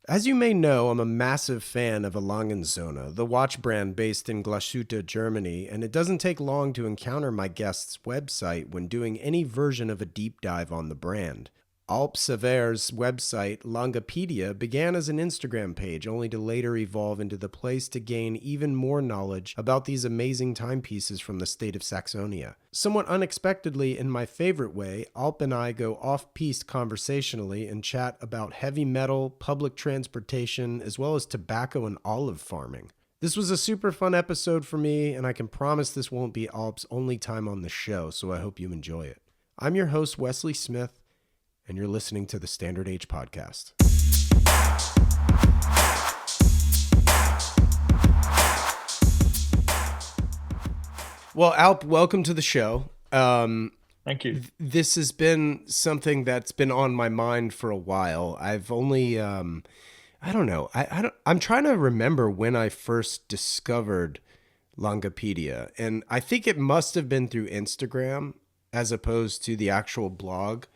As you may know, I'm a massive fan of a Langepedia, the watch brand based in Glashütte, Germany, and it doesn't take long to encounter my guest's website when doing any version of a deep dive on the brand. Alp Sever's website, Langepedia, began as an Instagram page, only to later evolve into the place to gain even more knowledge about these amazing timepieces from the state of Saxonia. Somewhat unexpectedly, in my favorite way, Alp and I go off-piste conversationally and chat about heavy metal, public transportation, as well as tobacco and olive farming. This was a super fun episode for me, and I can promise this won't be Alp's only time on the show, so I hope you enjoy it. I'm your host, Wesley Smith, and you're listening to the Standard Age Podcast. Well, Alp, welcome to the show. Thank you. This has been something that's been on my mind for a while. I've only, I don't know. I'm trying to remember when I first discovered Langepedia, and I think it must have been through Instagram as opposed to the actual blog.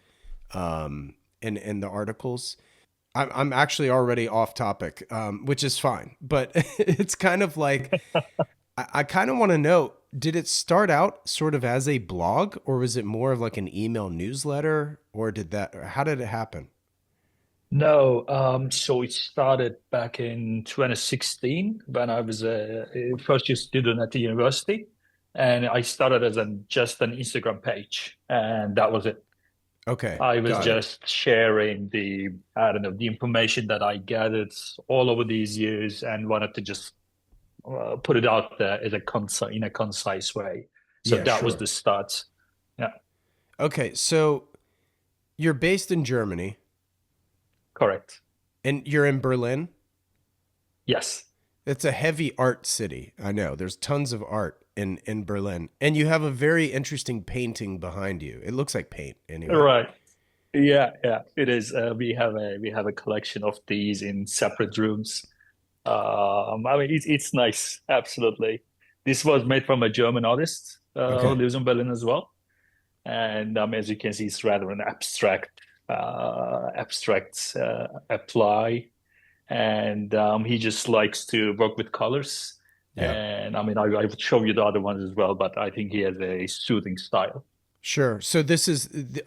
And the articles. I'm actually already off topic, which is fine, but it's kind of like, I kind of want to know, did it start out sort of as a blog, or was it more of like an email newsletter, or how did it happen? No, so it started back in 2016 when I was a first year student at the university, and I started as just an Instagram page, and that was it. Okay, I was got it. just sharing I don't know, the information that I gathered all over these years and wanted to just put it out there as in a concise way. So Yeah, that was sure. the start. Yeah, Okay, so you're based in Germany, correct. and you're in Berlin. Yes. It's a heavy art city. I know. There's tons of art in Berlin. And you have a very interesting painting behind you. It looks like paint anyway. Right. Yeah, it is. We have a collection of these in separate rooms. I mean, it's nice, absolutely. This was made from a German artist who Okay. lives in Berlin as well, and as you can see, it's rather an abstract apply, and he just likes to work with colors. Yeah. And I mean, I would show you the other ones as well, but I think he has a soothing style. Sure. So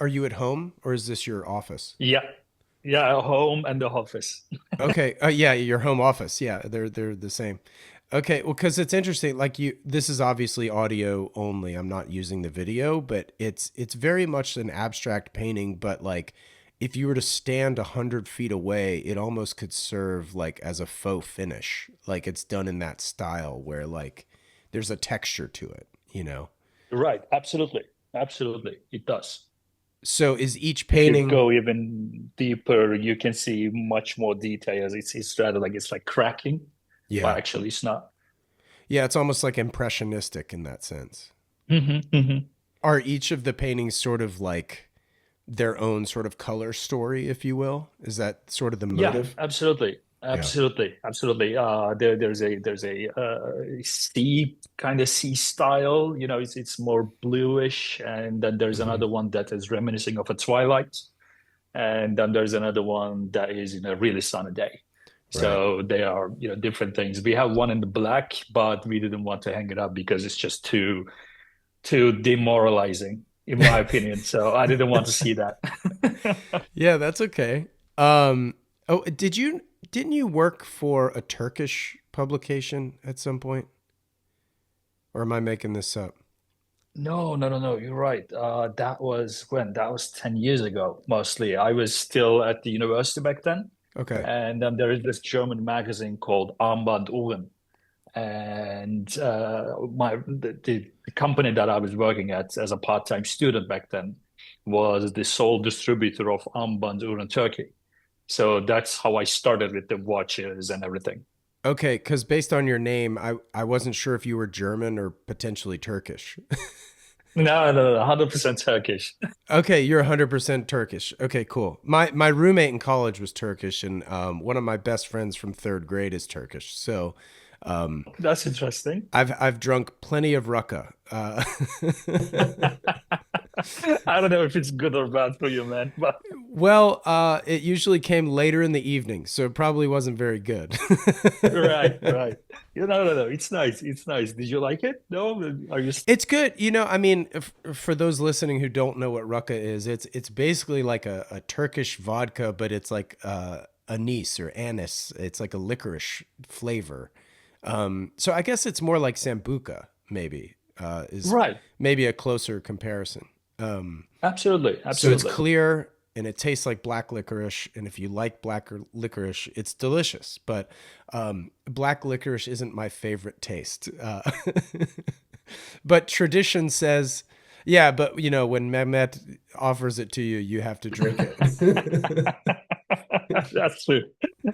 are you at home or is this your office? Yeah, yeah, home and the office. Okay. Yeah, your home office. Yeah, they're the same. Okay, well, because it's interesting. Like this is obviously audio only. I'm not using the video, but it's very much an abstract painting. But like, if you were to stand 100 feet away, it almost could serve like as a faux finish. Like it's done in that style where like there's a texture to it. You know. Right, absolutely. Absolutely. It does. So is each If you painting? go even deeper, you can see much more details. It's rather like it's like cracking, but Yeah, actually it's not. yeah. It's almost like impressionistic in that sense. Hmm. Are each of the paintings sort of like their own sort of color story, if you will? Is that sort of the Yeah, motive? absolutely. Yeah. Absolutely. There's a sea style, it's more bluish, and then there's Hmm. another one that is reminiscing of a twilight, and then there's another one that is in a really sunny day. Right. So they are, different things. We have one in the black, but we didn't want to hang it up because it's just too demoralizing, in my opinion. So I didn't want to see that. Yeah, that's okay. Oh, didn't you work for a Turkish publication at some point? Or am I making this up? No, no, no, no. You're right. That was when? That was 10 years ago, mostly. I was still at the university back then. Okay. And there is this German magazine called Armband Uhren. And the company that I was working at as a part-time student back then was the sole distributor of Armband Uhren Turkey. So that's how I started with the watches and everything. Okay, because based on your name, I wasn't sure if you were German or potentially Turkish. No, no, no, 100% Turkish. Okay, you're 100% Turkish. Okay, cool. My roommate in college was Turkish, and one of my best friends from third grade is Turkish. So um, That's interesting. I've drunk plenty of rakı. I don't know if it's good or bad for you, man, but Well, it usually came later in the evening, so it probably wasn't very good. right, right. No. It's nice. It's nice. Did you like it? No? Are you? It's good. I mean, for those listening who don't know what Rucka is, it's basically like a Turkish vodka, but it's like anise or anise. It's like a licorice flavor. So I guess it's more like Sambuca, maybe, is Right. maybe a closer comparison. Absolutely. So it's Absolutely. clear and it tastes like black licorice. And if you like licorice, it's delicious. But black licorice isn't my favorite taste. But tradition says, yeah, but when Mehmet offers it to you, you have to drink it. That's true.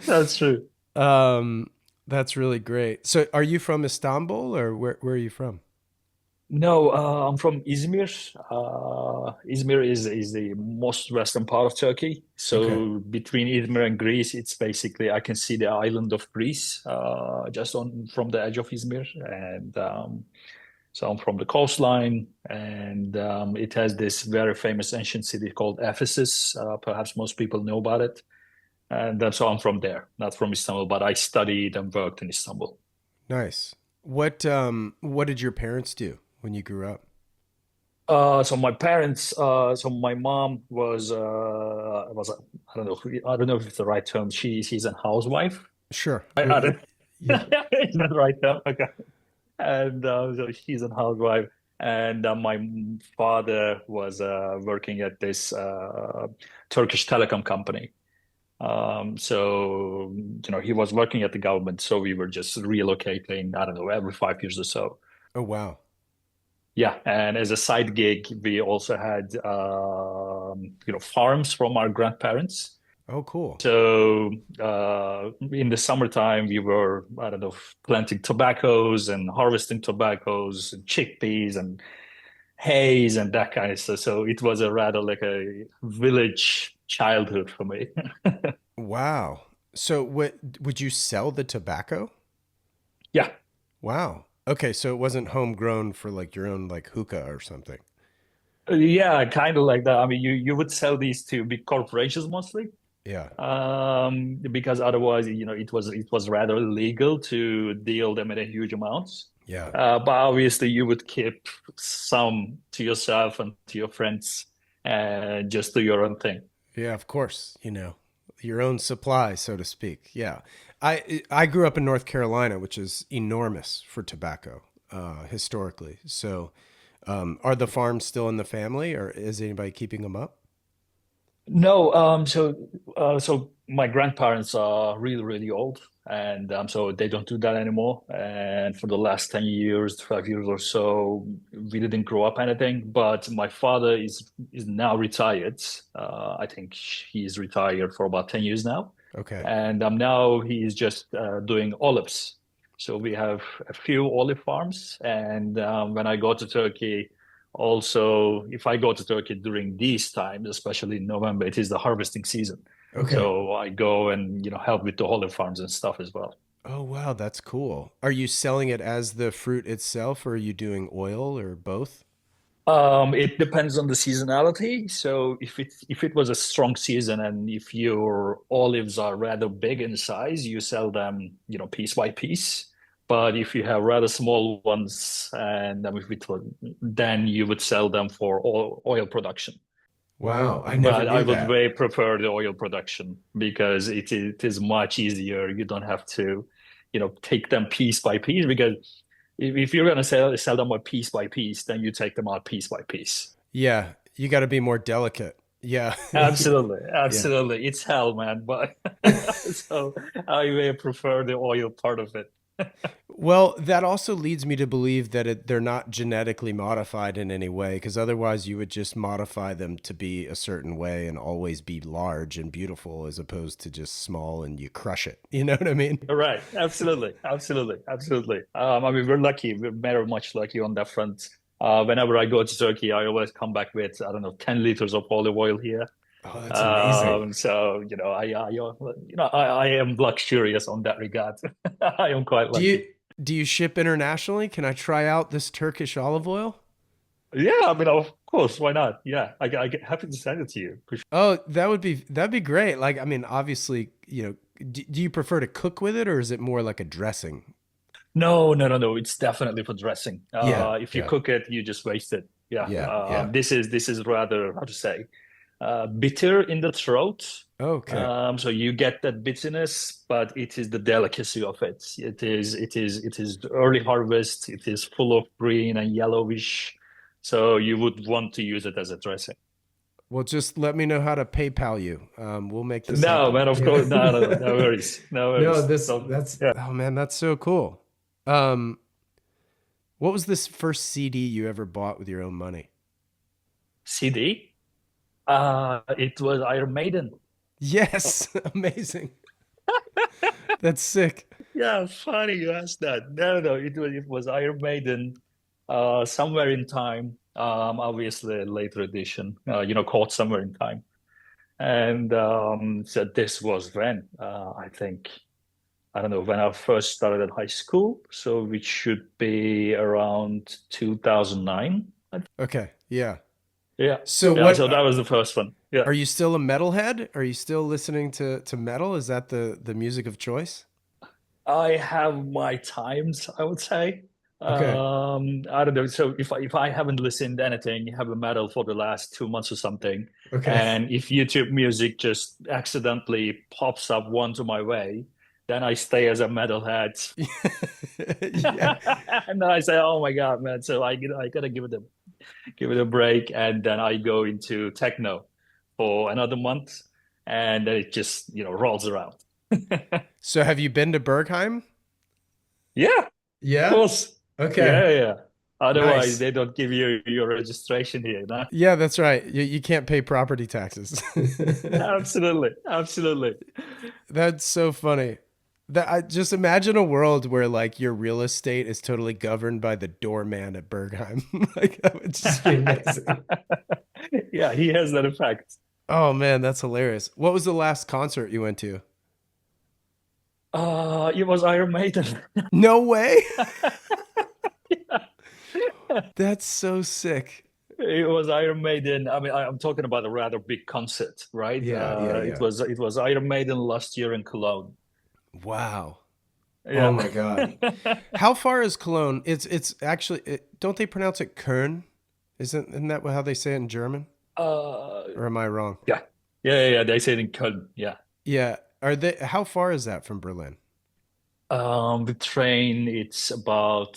That's true. um, that's really great. So are you from Istanbul or where are you from? No, I'm from Izmir. Izmir is the most western part of Turkey. Okay. So between Izmir and Greece, it's basically I can see the island of Greece just on from the edge of Izmir, and so I'm from the coastline, and it has this very famous ancient city called Ephesus. Perhaps most people know about it, and so I'm from there, not from Istanbul, but I studied and worked in Istanbul. Nice. What did your parents do when you grew up? So my parents, so my mom was I don't know if it's the right term. She's a housewife. Sure. I don't. Yeah. Is that the right term? Okay. And so she's a housewife, and my father was working at this Turkish telecom company. So he was working at the government, so we were just relocating. I don't know, every 5 years or so. Oh wow. Yeah, and as a side gig, we also had farms from our grandparents. Oh cool. So in the summertime, we were, I don't know, planting tobaccos and harvesting tobaccos and chickpeas and hays and that kind of stuff. So it was a rather like a village childhood for me. Wow. So what would you sell the tobacco? Yeah. Wow. Okay, so it wasn't homegrown for like your own like hookah or something. Yeah, kind of like that. I mean, you would sell these to big corporations mostly. Yeah. Because otherwise, it was rather illegal to deal them in a huge amounts. Yeah. But obviously, you would keep some to yourself and to your friends, and just do your own thing. Yeah, of course, your own supply, so to speak. Yeah. I grew up in North Carolina, which is enormous for tobacco, historically. So, are the farms still in the family or is anybody keeping them up? No, so my grandparents are really, really old, and so they don't do that anymore. And for the last 10 years, 12 years or so, we didn't grow up anything. But my father is now retired. I think he's retired for about 10 years now. Okay. And now he's just doing olives. So we have a few olive farms, and when I go to Turkey, also if I go to Turkey during these times, especially in November, it is the harvesting season. Okay. So I go and help with the olive farms and stuff as well. Oh, wow, that's cool. Are you selling it as the fruit itself or are you doing oil or both? It depends on the seasonality. So if it was a strong season and if your olives are rather big in size, you sell them, piece by piece. But if you have rather small ones, and then you would sell them for oil production. Wow, I never But I knew would that. way prefer the oil production because it is much easier. You don't have to, take them piece by piece because if you're gonna sell them a piece by piece, then you take them out piece by piece. Yeah, you got to be more delicate. Yeah. Absolutely, Yeah. absolutely. It's hell, man. But so I may prefer the oil part of it. Well, that also leads me to believe that they're not genetically modified in any way, because otherwise you would just modify them to be a certain way and always be large and beautiful as opposed to just small and you crush it. You know what I mean? Right. Absolutely. Absolutely. Absolutely. I mean, we're lucky. We're very much lucky on that front. Whenever I go to Turkey, I always come back with, I don't know, 10 liters of olive oil here. Oh, that's amazing. So, I am luxurious on that regard. I am quite Do you lucky. do you ship internationally? Can I try out this Turkish olive oil? Yeah, I mean, course, why not? Yeah, I get happy to send it to you. Oh, that'd be great. Like, I mean, obviously, do you prefer to cook with it or is it more like a dressing? No, no, no, no. It's definitely for dressing. Yeah, If you yeah, cook it, you just waste it. Yeah. yeah, yeah. This is rather, how to say, bitter in the throat. Okay. So you get that bitterness, but it is the delicacy of it. It is early harvest. It is full of green and yellowish. So you would want to use it as a dressing. Well, just let me know how to PayPal you. We'll make this No, happen. man, of Yeah. course, no, no, no, no worries, no No, worries. this So, that's yeah, oh man, that's so cool. Um, what was this first CD you ever bought with your own money? CD. It was Iron Maiden. Yes, amazing. That's sick. Yeah, funny you asked that. No, no, it was Iron Maiden, somewhere in time. Obviously a later edition, caught somewhere in time. And so this was when I think I don't know when I first started at high school, so which should be around 2009. Okay, yeah. Yeah, So yeah. what So that was the first one. Yeah. are you still a metalhead? Are you still listening to metal? Is that the music of choice? I have my times, I would say. Okay. I don't know. So if I haven't listened to anything heavy metal for the last 2 months or something, Okay. and if YouTube music just accidentally pops up one to my way, then I stay as a metalhead. Yeah. And then I say, "Oh my God, man!" So I gotta give it a break, and then I go into techno for another month, and then it just rolls around. So have you been to Bergheim? Yeah, of Yeah. course. Okay. Yeah, yeah. Otherwise, Nice. they don't give you your registration here, no? Yeah, that's right. You can't pay property taxes. Absolutely, absolutely. That's so funny. That I just imagine a world where like your real estate is totally governed by the doorman at Bergheim. Like that would just be amazing. Yeah, he has that effect. Oh man, that's hilarious. What was the last concert you went to? It was Iron Maiden. No way. Yeah. That's so sick. It was Iron Maiden. I mean, I'm talking about a rather big concert, right? Yeah, yeah, It yeah. was it was Iron Maiden last year in Cologne. Wow. Oh Yeah. my god. How far is Cologne? It's actually don't they pronounce it Köln? Isn't that how they say it in German? Uh, Or am I wrong? yeah, yeah, yeah. They say it in Köln. Yeah. Yeah. Are they how far is that from Berlin? The train, it's about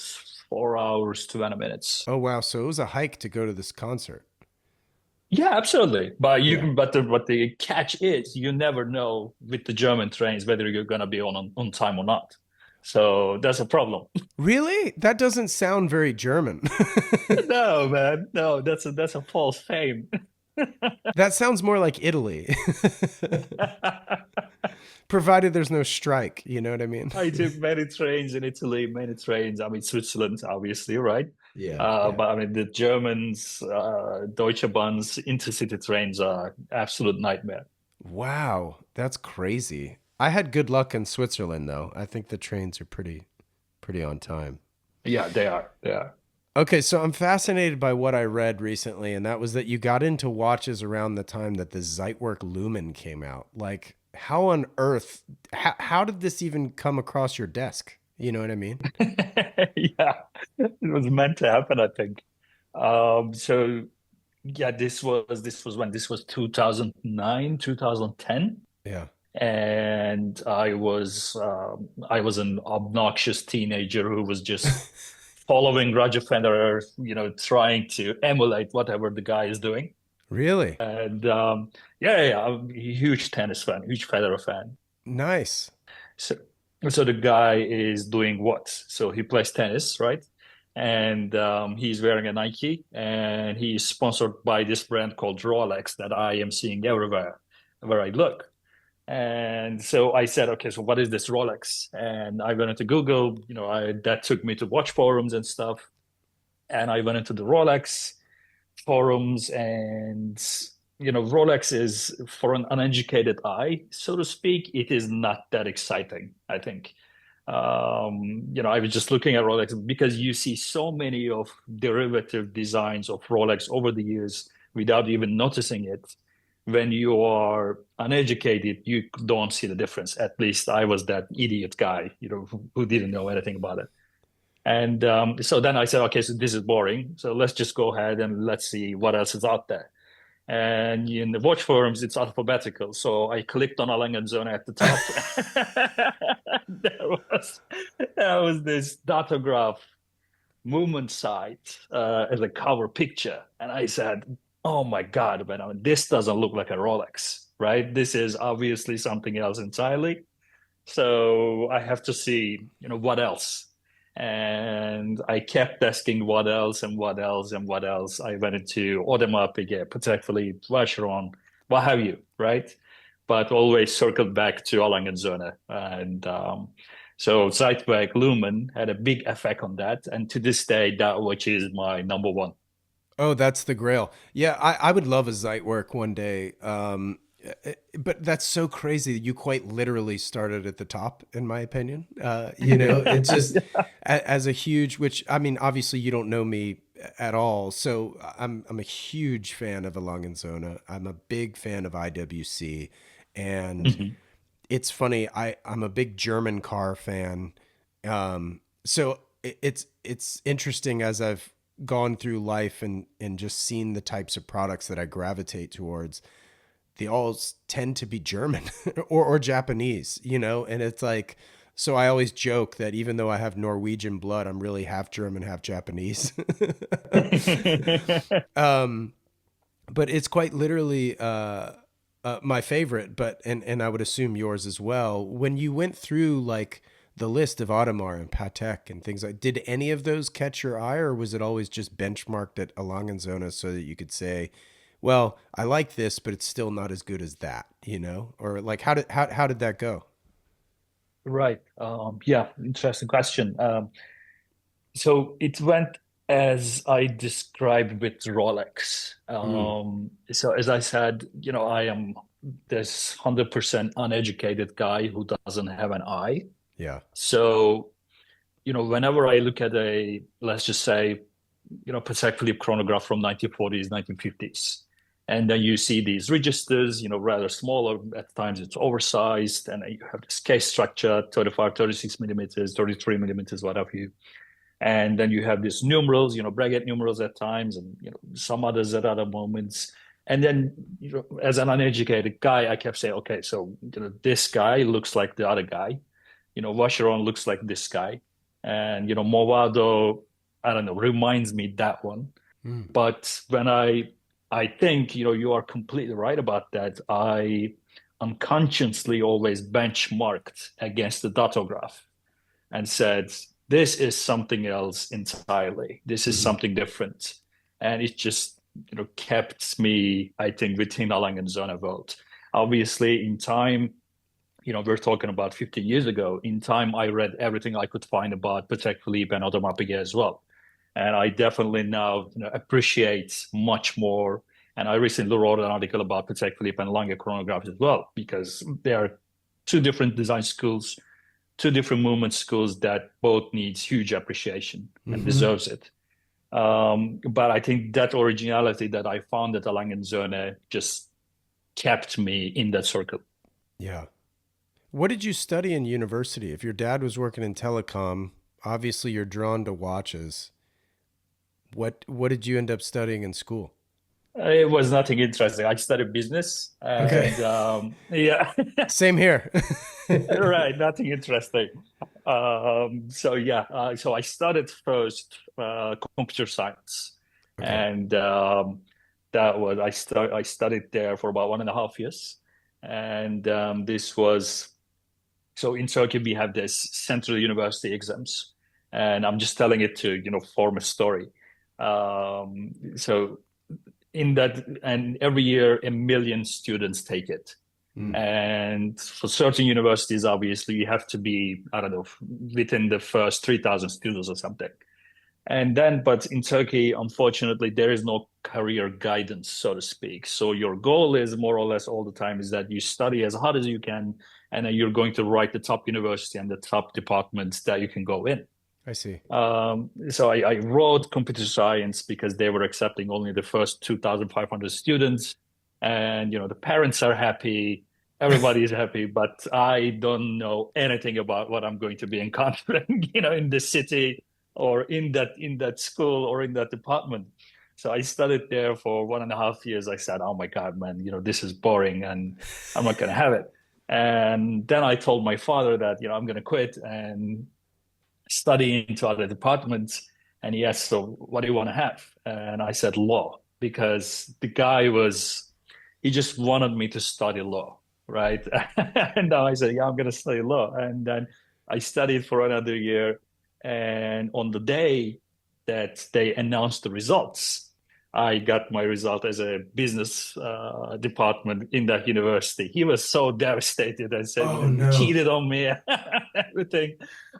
4 hours, 20 minutes. Oh wow, so it was a hike to go to this concert. Yeah, absolutely. But you Yeah. can, but the catch is you never know with the German trains whether you're gonna be on time or not. So that's a problem. Really? That doesn't sound very German. No, man. No, that's a false fame. That sounds more like Italy. Provided there's no strike, you know what I mean? I took many trains in Italy, many trains. I mean, Switzerland, obviously, right? Yeah, yeah. But I mean, the Germans, Deutsche Bahn's intercity trains are absolute nightmare. Wow, that's crazy. I had good luck in Switzerland though. I think the trains are pretty on time. Yeah, they are. They are. Okay, so I'm fascinated by what I read recently, and that was that you got into watches around the time that the Zeitwerk Lumen came out. Like, how on earth, how did this even come across your desk? You know what I mean? Yeah, it was meant to happen, I think. So yeah, this was when this was 2009, 2010, Yeah. and I was an obnoxious teenager who was just following Roger Federer, trying to emulate whatever the guy is doing. Really? And yeah, yeah, yeah, I'm a huge tennis fan, huge Federer fan. Nice. So, so the guy is doing what? So he plays tennis, right? And he's wearing a Nike, and he's sponsored by this brand called Rolex that I am seeing everywhere where I look. And so I said, okay, so what is this Rolex? And I went into Google, that took me to watch forums and stuff. And I went into the Rolex forums, and Rolex is, for an uneducated eye, so to speak, it is not that exciting, I think. I was just looking at Rolex because you see so many of derivative designs of Rolex over the years without even noticing it. When you are uneducated, you don't see the difference. At least I was that idiot guy, who didn't know anything about it. And so then I said, okay, so this is boring. So let's just go ahead and let's see what else is out there. And in the watch forums, it's alphabetical. So I clicked on Alanganzone at the top. there was there was this datograph movement site as a cover picture, and I said, "Oh my God, man! I mean, this doesn't look like a Rolex, right? This is obviously something else entirely." So I have to see, what else. And I kept asking what else and what else and what else. I went into automotive, particularly Vacheron, what have you, right? But always circled back to Alanganzone. And so Zeitwerk Lumen had a big effect on that. And to this day, that watch is my number one. Oh, that's the grail. Yeah, I would love a Zeitwerk one day. But that's so crazy that you quite literally started at the top, in my opinion. It's just as a huge, which I mean, obviously you don't know me at all, so I'm a huge fan of Alanganzona. I'm a big fan of IWC, and Mhm. it's funny. I'm a big German car fan, so it's interesting as I've gone through life and just seen the types of products that I gravitate towards. They all tend to be German or Japanese, and it's like, so I always joke that even though I have Norwegian blood, I'm really half German, half Japanese. um, but it's quite literally my favorite, but and I would assume yours as well. When you went through like the list of Audemars and Patek and things like, did any of those catch your eye, or was it always just benchmarked at Alanganzona so that you could say, well, I like this, but it's still not as good as that, Or like how did that go? Right. Yeah, interesting question. So it went as I described with Rolex. Mm, So as I said, I am this 100% uneducated guy who doesn't have an eye. yeah. So, whenever I look at let's just say, Patek Philippe chronograph from 1940s, 1950s, and then you see these registers, rather smaller. At times it's oversized, and you have this case structure, 35, 36 millimeters, 33 millimeters, whatever you. And then you have these numerals, bracket numerals at times, and some others at other moments. And then, as an uneducated guy, I kept saying, okay, so this guy looks like the other guy. Vacheron looks like this guy, and Movado, I don't know, reminds me that one. Mm, But when I think you are completely right about that. I unconsciously always benchmarked against the datograph and said, this is something else entirely. This is hmm something different. And it just, kept me, I think, within a Langenzoner world. Obviously, in time, we're talking about 15 years ago. In time, I read everything I could find about Patek Philippe and Audemars Piguet as well. And I definitely now, appreciate much more. And I recently wrote an article about Patek Philippe and Lange chronographs as well, because they are two different design schools, two different movement schools that both needs huge appreciation and hmm deserves it. But I think that originality that I found at Langenzonen just kept me in that circle. Yeah. What did you study in university? If your dad was working in telecom, obviously you're drawn to watches. What did you end up studying in school? It was nothing interesting. I studied business Okay. and yeah, Same here. right, nothing interesting. So yeah, so I studied first computer science, Okay. and that was I studied there for about 1.5 years, and this was so in Turkey we have this central university exams, and I'm just telling it to form a story. So in that, and every year a million students take it. Mm, And for certain universities, obviously, you have to be, I don't know, within the first 3,000 students or something. And then, but in Turkey, unfortunately, there is no career guidance, so to speak. So your goal is more or less all the time is that you study as hard as you can, and then you're going to write the top university and the top departments that you can go in. I see. So I wrote computer science because they were accepting only the first 2,500 students. And, the parents are happy, everybody is happy, but I don't know anything about what I'm going to be encountering, in the city or in that school or in that department. So I studied there for 1.5 years. I said, oh my God, man, this is boring and I'm not going to have it. And then I told my father that, I'm going to quit and study into other departments. And he asked, so what do you want to have? And I said law, because the guy he just wanted me to study law, right? And I said, yeah, I'm going to study law. And then I studied for another year. And on the day that they announced the results, I got my result as a business department in that university. He was so devastated and said, Oh you no. cheated on me, everything.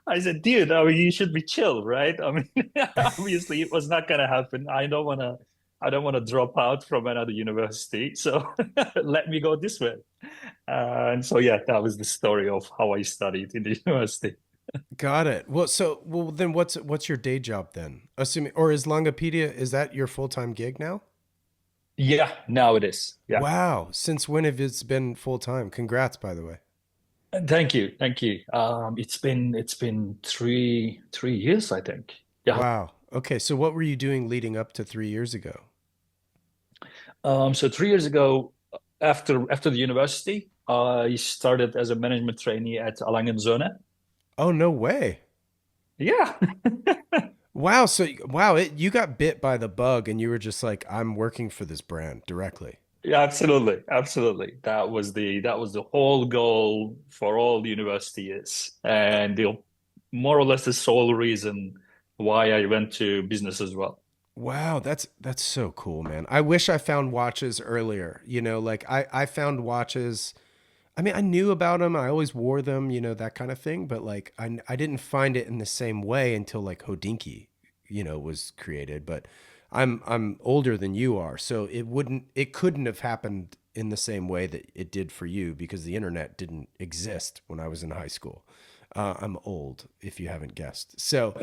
I said, dude, I mean, you should be chill, right? I mean, obviously it was not going to happen. I don't want to drop out from another university. So let me go this way. And so, yeah, that was the story of how I studied in the university. Got it. Well then what's your day job then? Assuming, or is Langepedia, is that your full-time gig now? Yeah, now it is. Yeah. Wow. Since when have it been full-time? Congrats, by the way. Thank you. Thank you. It's been three years, I think. Yeah. Wow. Okay, so what were you doing leading up to 3 years ago? So 3 years ago, after the university, I started as a management trainee at Langepedia. Oh, no way. Yeah. Wow. So, wow, you got bit by the bug and you were just like, I'm working for this brand directly. Yeah, absolutely. Absolutely. That was the whole goal for all university is. And the more or less the sole reason why I went to business as well. Wow, that's so cool, man. I wish I found watches earlier. Like I found watches. I mean, I knew about them. I always wore them, that kind of thing. But like, I didn't find it in the same way until like Hodinkee, was created. But I'm older than you are, so it couldn't have happened in the same way that it did for you because the internet didn't exist when I was in high school. I'm old, if you haven't guessed. So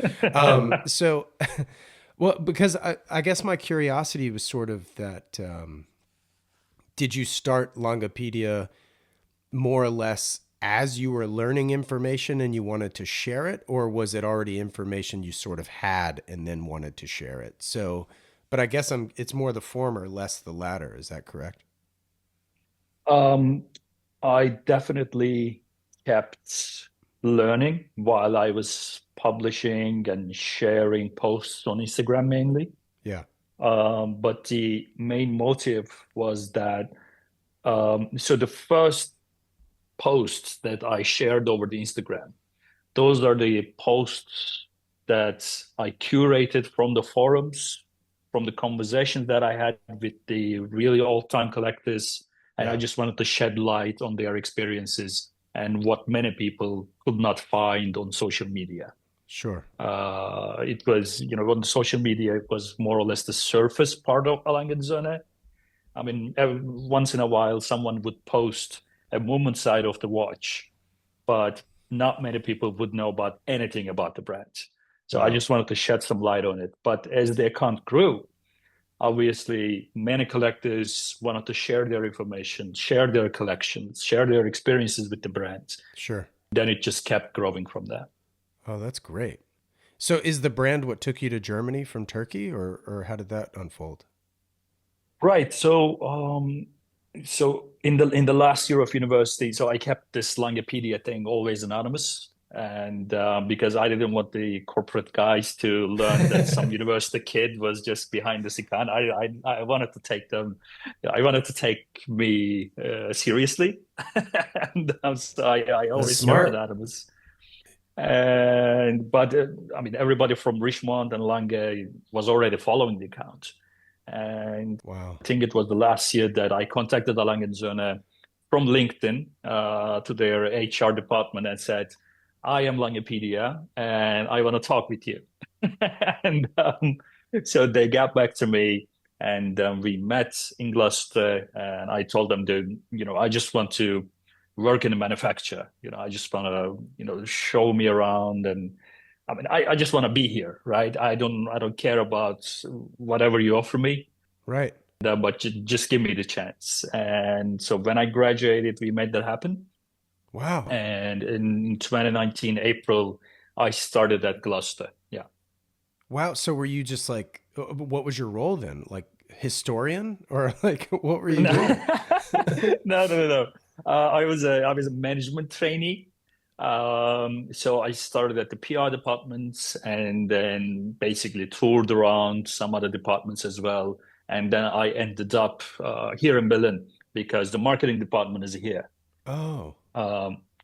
well, because I guess my curiosity was sort of that. Did you start Longopedia more or less as you were learning information and you wanted to share it, or was it already information you sort of had and then wanted to share it? So, but I guess it's more the former, less the latter. Is that correct? Um, I definitely kept learning while I was publishing and sharing posts on Instagram mainly. Yeah, But the main motive was that so the first posts that I shared over the Instagram, those are the posts that I curated from the forums, from the conversations that I had with the really old-time collectors, and I yeah, just wanted to shed light on their experiences and what many people could not find on social media. sure, It was, on social media, it was more or less the surface part of Alangenzone. I mean, once in a while, someone would post a movement side of the watch, but not many people would know about anything about the brand. So I wow, just wanted to shed some light on it. But as the account grew, obviously, many collectors wanted to share their information, share their collections, share their experiences with the brand. sure. Then it just kept growing from there. Oh, that's great. So, is the brand what took you to Germany from Turkey, or how did that unfold? Right. So in the last year of university, so I kept this Langepedia thing always anonymous, and because I didn't want the corporate guys to learn that some university kid was just behind this account. I wanted to take them, I wanted to take me seriously, and so I That's always kept smart. anonymous. And but I mean, everybody from Richmond and Lange was already following the account. And Wow. I think it was the last year that I contacted the Langenzone from LinkedIn to their HR department and said, I am Langepedia and I want to talk with you. And so they got back to me and we met in Gloucester and I told them that, I just want to work in a manufacturer. I just want to, show me around, and I mean, I just want to be here, right? I don't care about whatever you offer me, Right. but just give me the chance. And so when I graduated, we made that happen. Wow. And in 2019, April, I started at Gloucester. Yeah. Wow. So were you just like, what was your role then? Like historian or like, what were you No, doing? no. I was a management trainee. So I started at the PR department and then basically toured around some other departments as well. And then I ended up here in Berlin because the marketing department is here. Oh,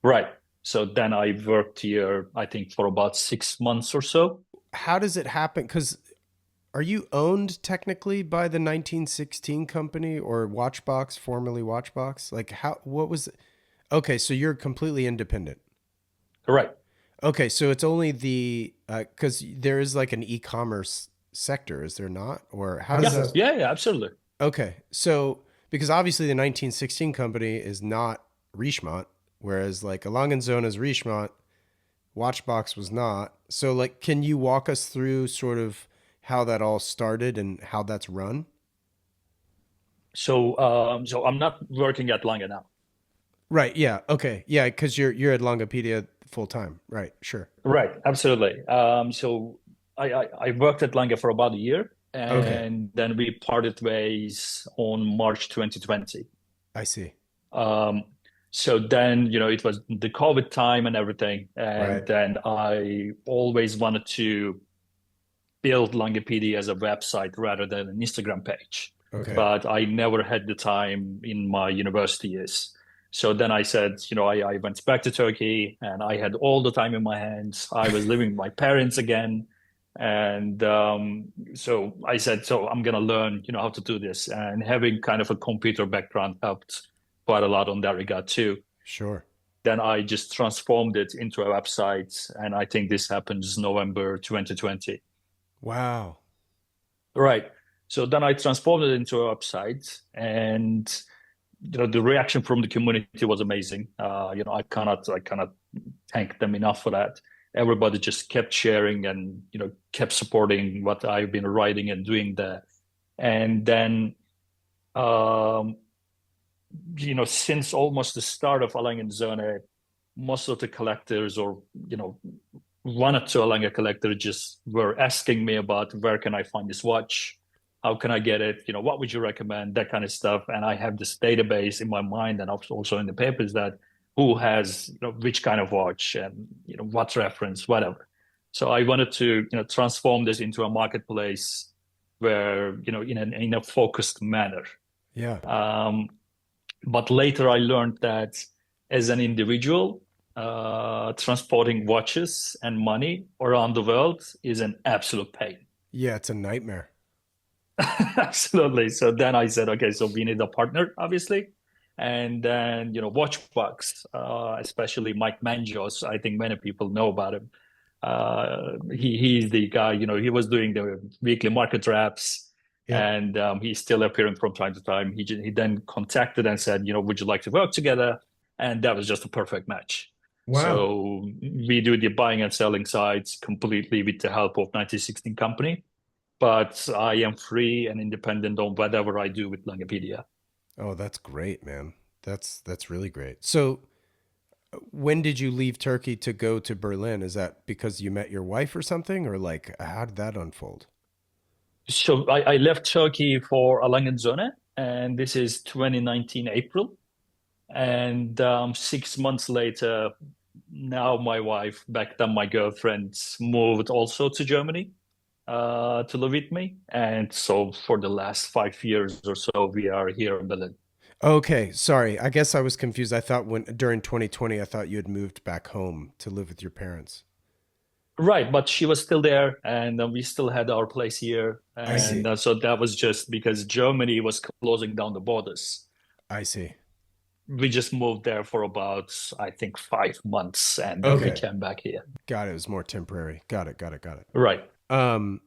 Right. So then I worked here, I think, for about 6 months or so. how does it happen? Because are you owned technically by the 1916 company or Watchbox, formerly Watchbox? Like how, what was, okay, so you're completely independent. Right. Okay, so it's only the, because there is like an e-commerce sector, is there not? Or how does Yeah. that, Yeah. Absolutely. okay, so because obviously the 1916 company is not Richemont, whereas like a Langenzonen is Richemont, Watchbox was not. So like, can you walk us through sort of how that all started and how that's run? So I'm not working at Lange now. Right. Yeah. Okay. Yeah. Because you're at Langepedia full time. Right. Sure. Right, absolutely. So I worked at Lange for about a year, Okay. and then we parted ways on March 2020. I see. Um, so then, it was the COVID time and everything, Right. and then I always wanted to build Langepedia as a website rather than an Instagram page. Okay. But I never had the time in my university years. So then I said, I went back to Turkey and I had all the time in my hands. I was living with my parents again. And so I said, so I'm going to learn, how to do this. And having kind of a computer background helped quite a lot on that regard too. Sure. Then I just transformed it into a website. And I think this happens November 2020. Wow. Right. So then I transformed it into a website, and the reaction from the community was amazing. I cannot thank them enough for that. Everybody just kept sharing and kept supporting what I've been writing and doing there. And then um, since almost the start of Alang Zone, most of the collectors or one or two Alanga collectors just were asking me about where can I find this watch? How can I get it? What would you recommend? That kind of stuff. And I have this database in my mind and also in the papers that who has which kind of watch and what reference, whatever. So I wanted to transform this into a marketplace where in a focused manner. Yeah. Um, but later I learned that as an individual, transporting watches and money around the world is an absolute pain. Yeah. It's a nightmare. Absolutely. So then I said, okay, so we need a partner, obviously. And then, Watchbox, especially Mike Manjos, I think many people know about him. He's the guy, he was doing the weekly market wraps, Yep. and he's still appearing from time to time. He then contacted and said, would you like to work together? And that was just a perfect match. Wow. So we do the buying and selling sides completely with the help of 1916 company, but I am free and independent on whatever I do with Langepedia. Oh, that's great, man. That's really great. So, when did you leave Turkey to go to Berlin? Is that because you met your wife or something, or like how did that unfold? So I left Turkey for Alangenzone, and this is 2019 April. And 6 months later, now my wife, back then my girlfriend, moved also to Germany to live with me. And so for the last 5 years or so, we are here in Berlin. Okay, sorry. I guess I was confused. I thought when during 2020, I thought you had moved back home to live with your parents. Right, but she was still there, and we still had our place here. I And see. so that was just because Germany was closing down the borders. I see. We just moved there for about, I think, 5 months, and then we Okay. came back here. Got it. It was more temporary. Got it. Got it. Got it. Right. Um,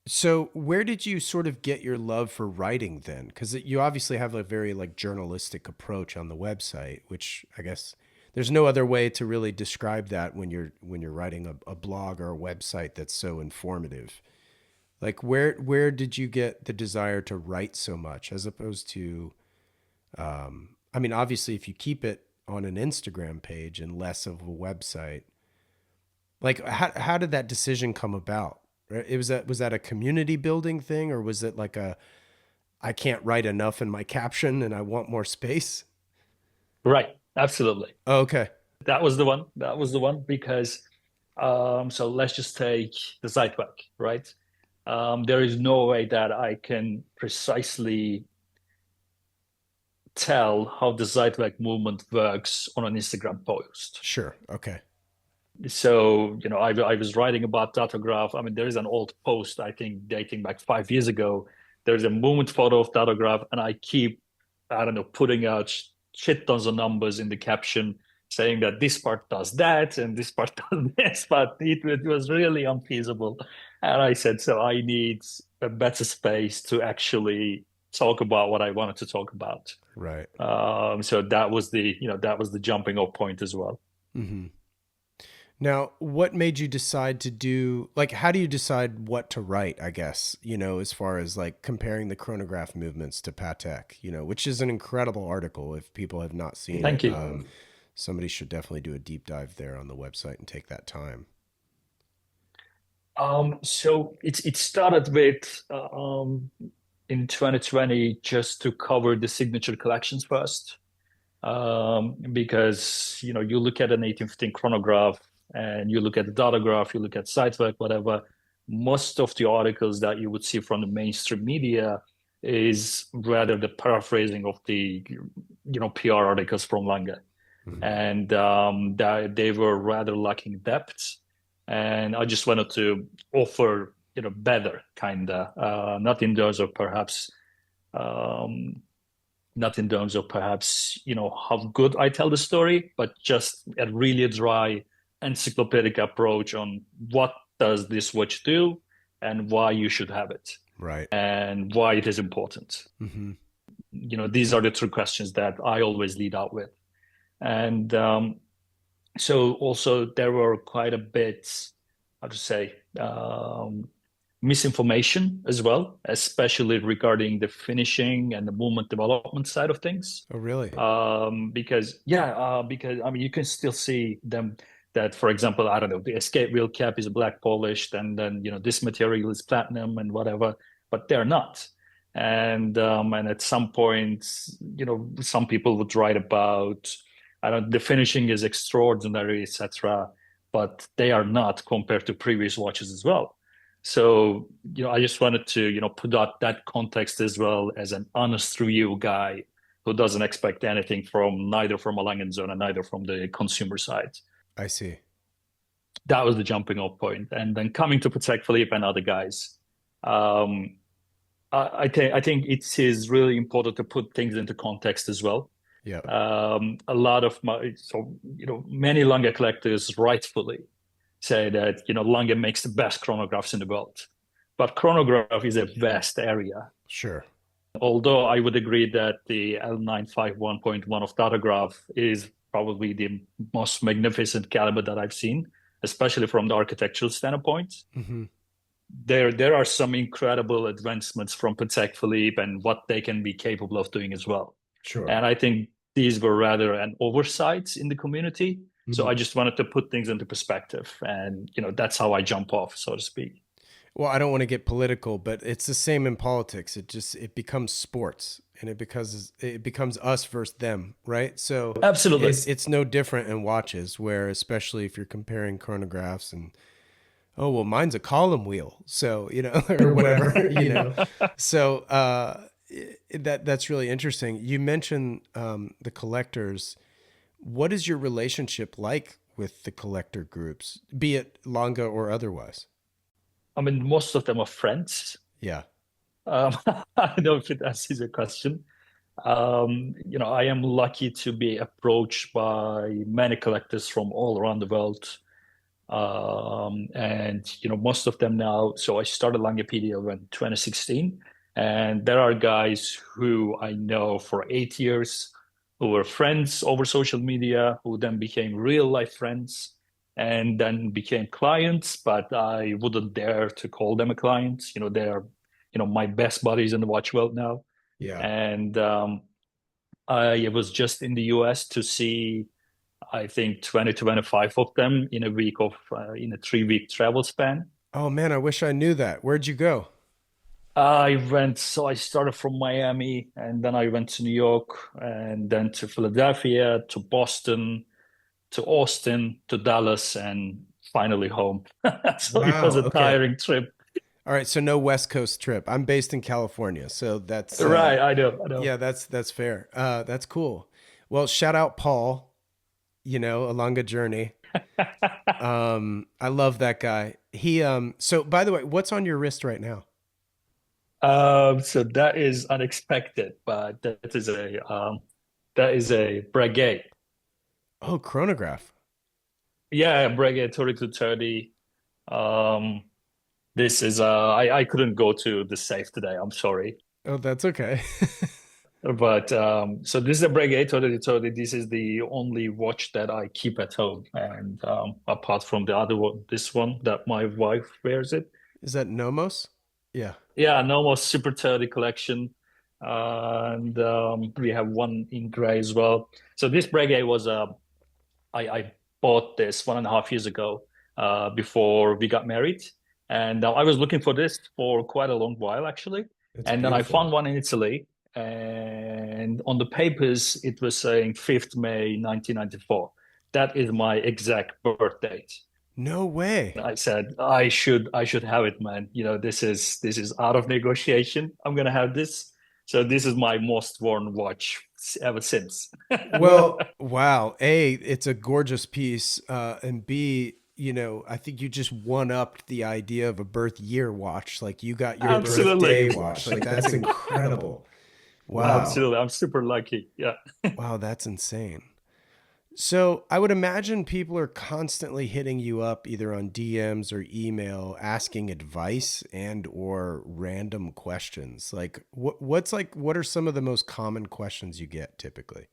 So, where did you sort of get your love for writing then? Because you obviously have a very like journalistic approach on the website, which I guess there's no other way to really describe that when you're writing a blog or a website that's so informative. Like, where did you get the desire to write so much, as opposed to, I mean, obviously, if you keep it on an Instagram page and less of a website, like how did that decision come about? It was that a community building thing, or was it like a I can't write enough in my caption and I want more space? Right, absolutely. Oh, okay. That was the one. That was the one because so let's just take the Zeitwerk, right? There is no way that I can precisely tell how the Zeitwerk movement works on an Instagram post. Sure. Okay. So, I was writing about Datograph. I mean, there is an old post, I think, dating back 5 years ago. There's a movement photo of Datograph, and I keep, I don't know, putting out shit tons of numbers in the caption saying that this part does that and this part does this, but it was really unfeasible. And I said, so I need a better space to actually talk about what I wanted to talk about. Right. So that was that was the jumping off point as well. Hmm. Now, what made you decide to do like how do you decide what to write, I guess, as far as like comparing the chronograph movements to Patek, which is an incredible article if people have not seen it. Thank you. Somebody should definitely do a deep dive there on the website and take that time. So it started with in 2020 just to cover the signature collections first. Because you look at an 1815 chronograph and you look at the datograph, you look at Zeitwerk, whatever, most of the articles that you would see from the mainstream media is rather the paraphrasing of the PR articles from Lange. Mhm. And that they were rather lacking depth. And I just wanted to offer better kind of not in terms of perhaps um, not in terms of perhaps how good I tell the story, but just a really dry encyclopedic approach on what does this watch do and why you should have it Right. and why it is important. Hmm. These are the three questions that I always lead out with. And so also there were quite a bit, how to say, misinformation as well, especially regarding the finishing and the movement development side of things. Oh, really? Because I mean you can still see them that, for example, I don't know, the escape wheel cap is black polished, and then this material is platinum and whatever, but they're not. And at some point, some people would write about, I don't, the finishing is extraordinary, etc., but they are not compared to previous watches as well. So, I just wanted to, put out that context as well as an honest review guy who doesn't expect anything from neither from a Langenzoon and neither from the consumer side. I see. That was the jumping off point. And then coming to Patek Philippe and other guys, um, I think it is really important to put things into context as well. Yep. A lot of many Lange collectors rightfully say that Lange makes the best chronographs in the world, but chronograph is a vast area. Sure. Although I would agree that the L951.1 of Datograph is probably the most magnificent caliber that I've seen, especially from the architectural standpoint. Hmm. There are some incredible advancements from Patek Philippe and what they can be capable of doing as well. Sure. And I think these were rather an oversight in the community. So I Hmm. just wanted to put things into perspective. And, that's how I jump off, so to speak. Well, I don't want to get political, but it's the same in politics. It becomes sports, and it becomes us versus them, right? So Absolutely. it's no different in watches, where especially if you're comparing chronographs and oh well, mine's a column wheel, so or Or whatever, whatever, So that's really interesting. You mentioned the collectors. What is your relationship like with the collector groups, be it Longa or otherwise? I mean, most of them are friends. Yeah. Um, I don't know if it answers your question. I am lucky to be approached by many collectors from all around the world. And most of them now. So I started Langepedia in 2016, and there are guys who I know for 8 years who were friends over social media, who then became real life friends, and then became clients. But I wouldn't dare to call them a client. They're my best buddies in the watch world now, Yeah. and I was just in the US to see, I think, 20 to 25 of them in a 3 week travel span. Oh man, I wish I knew that. Where'd you go? So I started from Miami, and then I went to New York, and then to Philadelphia, to Boston, to Austin, to Dallas, and finally home. So it was Wow. a Okay. tiring trip. All right. So no West Coast trip. I'm based in California, so that's Right, I know, I know. yeah, that's fair. That's cool. Well, shout out Paul. A longer journey. I love that guy. So by the way, what's on your wrist right now? So that is unexpected, but that is a Breguet. Oh, chronograph. Yeah, Breguet 3230. Um, this is I couldn't go to the safe today. I'm sorry. Oh, that's okay. But so this is a Breguet 3230. This is the only watch that I keep at home, and apart from the other one, this one that my wife wears it. Is that Nomos? Yeah. Yeah, normal Super 30 collection. And we have one in gray as well. So this Breguet was I bought this 1.5 years ago, before we got married, and I was looking for this for quite a long while actually, It's and then I beautiful. found one in Italy, and on the papers it was saying 5th May 1994. That is my exact birth date. No way. I said I should have it, man. This is out of negotiation. I'm gonna have this. So this is my most worn watch ever since. Well, wow. A, it's a gorgeous piece. And B, I think you just one upped the idea of a birth year watch. Like you got your birthday Absolutely. watch. Like that's incredible. Wow. Absolutely. I'm super lucky. Yeah. Wow, that's insane. So I would imagine people are constantly hitting you up either on DMs or email asking advice and or random questions. Like what are some of the most common questions you get typically?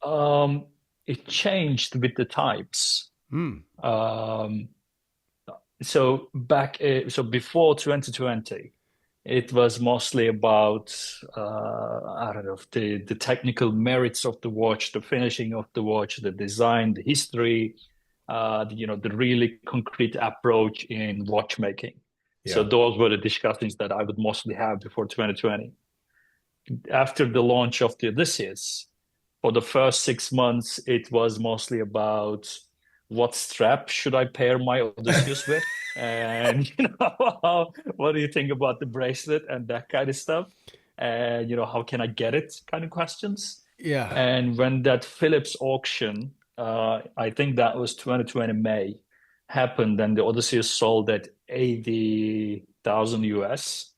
Um, it changed with the types. Hmm. Um, so before 2020, it was mostly about I don't know, the technical merits of the watch, the finishing of the watch, the design, the history, the really concrete approach in watchmaking. So Yeah. those were the discussions that I would mostly have before 2020. After the launch of the Odysseus, for the first 6 months, it was mostly about what strap should I pair my Odysseus with, and what do you think about the bracelet and that kind of stuff, and how can I get it, kind of questions. Yeah. And when that Philips auction, I think that was 2020 May, happened, and the Odysseus sold at 80,000 US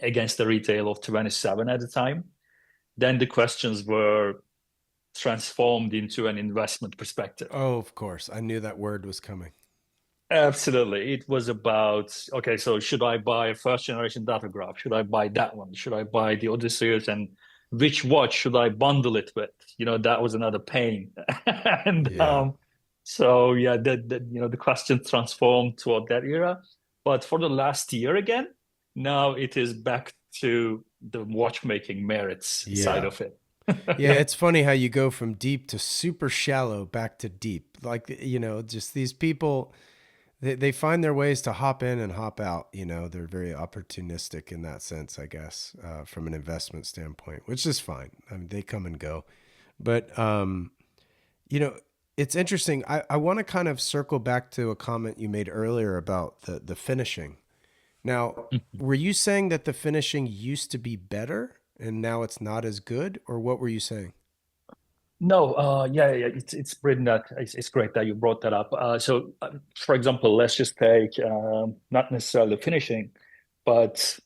against the retail of 27 at the time. Then the questions were transformed into an investment perspective. Oh, of course. I knew that word was coming. Absolutely. It was about, okay, so should I buy a first generation datograph? Should I buy that one? Should I buy the Odysseus? And which watch should I bundle it with? That was another pain. And Yeah. so yeah, the question transformed toward that era. But for the last year again, now it is back to the watchmaking merits side Yeah. of it. Yeah, it's funny how you go from deep to super shallow back to deep. Like, just these people, they find their ways to hop in and hop out. They're very opportunistic in that sense, I guess, from an investment standpoint, which is fine. I mean, they come and go. But, you know, it's interesting. I want to kind of circle back to a comment you made earlier about the finishing. Now, were you saying that the finishing used to be better and now it's not as good, or what were you saying? No, yeah, it's brilliant that it's great that you brought that up. For example, let's just take not necessarily finishing, but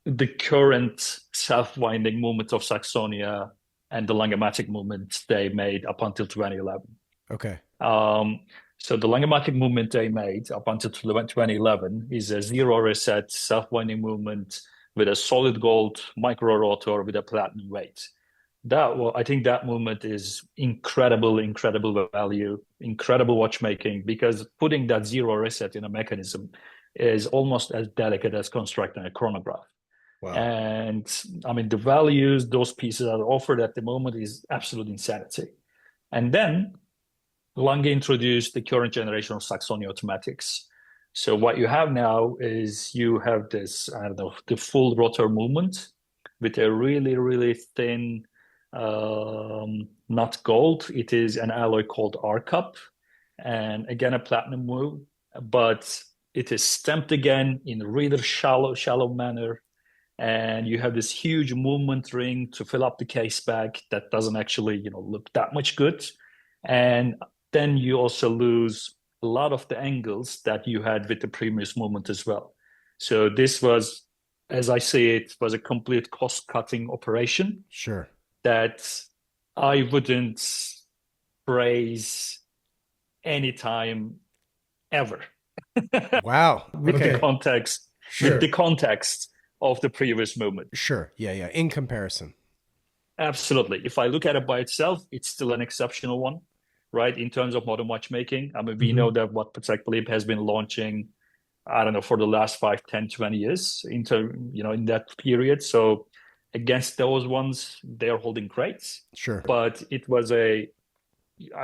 the current self-winding movement of Saxonia and the Langematic movement they made up until 2011. Okay. Um, So the Langematic movement they made up until 2011 is a zero reset self-winding movement with a solid gold micro rotor with a platinum weight. I think that movement is incredible, incredible value, incredible watchmaking because putting that zero reset in a mechanism is almost as delicate as constructing a chronograph. Wow. And I mean, the values those pieces are offered at the moment is absolute insanity. And then Lange introduced the current generation of Saxony automatics. So what you have now is you have this, I don't know, the full rotor movement with a really, really thin, not gold. It is an alloy called R-Cup, and again a platinum move, but it is stamped again in a really shallow manner. And you have this huge movement ring to fill up the case back that doesn't actually, look that much good. And then you also lose a lot of the angles that you had with the previous movement as well. So this was, as I see it, was a complete cost-cutting operation Sure. that I wouldn't praise anytime ever Wow. with the Okay. context with Sure. the context of the previous movement. Sure. Yeah. Yeah. In comparison. Absolutely. If I look at it by itself, it's still an exceptional one, right? In terms of modern watchmaking. I mean, we know that what Patek Philippe has been launching, I don't know, for the last 5, 10, 20 years in that period. So against those ones, they're holding great. Sure. But it was I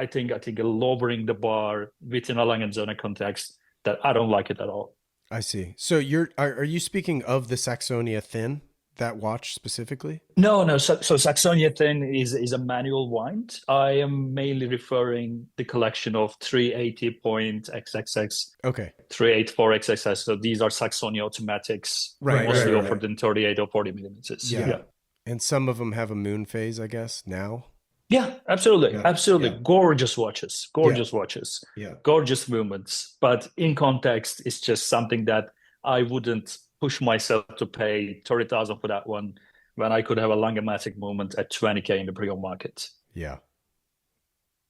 think a lowering the bar within a Lange context that I don't like it at all. I see. So are you speaking of the Saxonia Thin, that watch specifically? No, no. So Saxonia Thin is a manual wind. I am mainly referring the collection of 380.XXX, Okay. 384XXS. So these are Saxonia automatics, Right. mostly Right. offered in 38 or 40 millimeters. Yeah. Yeah. And some of them have a moon phase, I guess, now. Yeah, absolutely. Yeah. Absolutely. Yeah. Gorgeous watches. Gorgeous watches. Yeah. Gorgeous movements. But in context, it's just something that I wouldn't push myself to pay 30,000 for that one when I could have a Langematic movement at 20K in the pre-owned market. Yeah.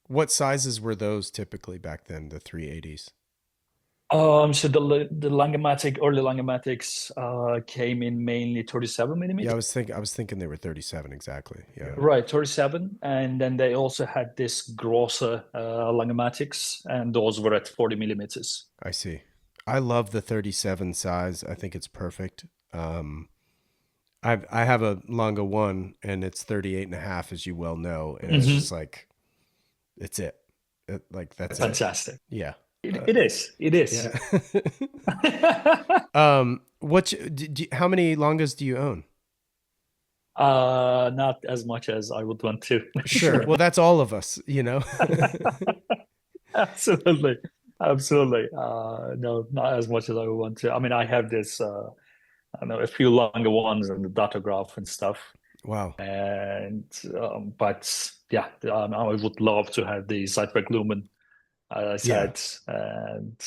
What sizes were those typically back then, the 380s? So the Langematic, early Langematics came in mainly 37 Yeah, millimeter. I was thinking they were 37 exactly. Yeah. Right, 37. And then they also had this grosser Langematics, and those were at 40 millimeters. I see. I love the 37 size. I think it's perfect. I have a Longa 1 and it's 38 and a half, as you well know, and it's just like it's it. Like that's it. Fantastic. Yeah. It is. It is. Yeah. How many Longas do you own? Not as much as I would want to. Sure. Well, that's all of us, you know. Absolutely. Absolutely. No, not as much as I would want to. I mean, I have this, I know a few longer ones and the datograph and stuff. Wow. And, but yeah, I would love to have the Zeitwerk Lumen, as I Yeah. said. And,